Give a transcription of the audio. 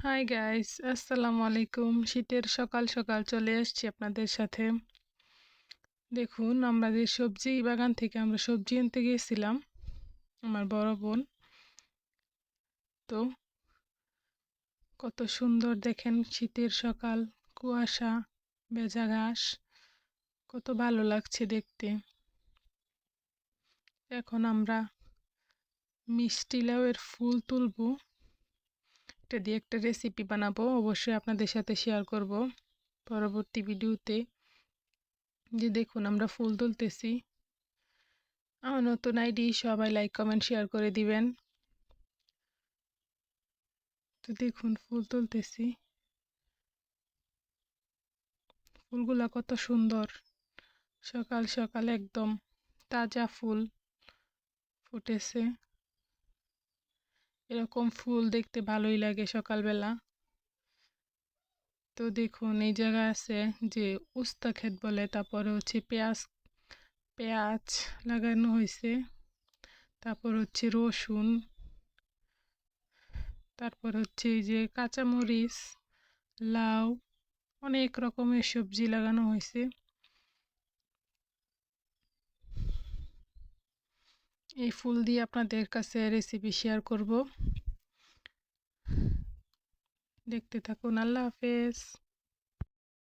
Hi guys, আসসালামু আলাইকুম। শীতের সকাল সকাল চলে এসেছি আপনাদের সাথে। দেখুন, আমাদের সবজি বাগান থেকে আমরা সবজি আনতে গিয়েছিলাম, আমার বড় বোন। তো কত সুন্দর দেখেন, শীতের সকাল, কুয়াশা, ভেজা ঘাস, কত ভালো লাগছে দেখতে। এখন আমরা মিষ্টি লাউয়ের ফুল তুলবো, এটা দিয়ে একটা রেসিপি বানাবো, অবশ্যই আপনাদের সাথে শেয়ার করব পরবর্তী ভিডিওতে। যে দেখুন, আমরা ফুল তুলতেছি। আমার নতুন আইডি, সবাই লাইক কমেন্ট শেয়ার করে দিবেন। তো দেখুন, ফুল তুলতেছি, ফুলগুলা কত সুন্দর, সকাল সকাল একদম তাজা ফুল ফুটেছে। এরকম ফুল দেখতে ভালোই লাগে সকালবেলা। তো দেখুন, এই জায়গায় আছে যে উস্তা ক্ষেত বলে, তারপরে হচ্ছে পেঁয়াজ পেঁয়াজ লাগানো হয়েছে, তারপর হচ্ছে রসুন, তারপর হচ্ছে এই যে কাঁচামরিচ, লাউ, অনেক রকমের সবজি লাগানো হয়েছে। এই ফুল দিয়ে আপনাদের কাছে রেসিপি শেয়ার করব, দেখতে থাকুন। আল্লাহ হাফেজ।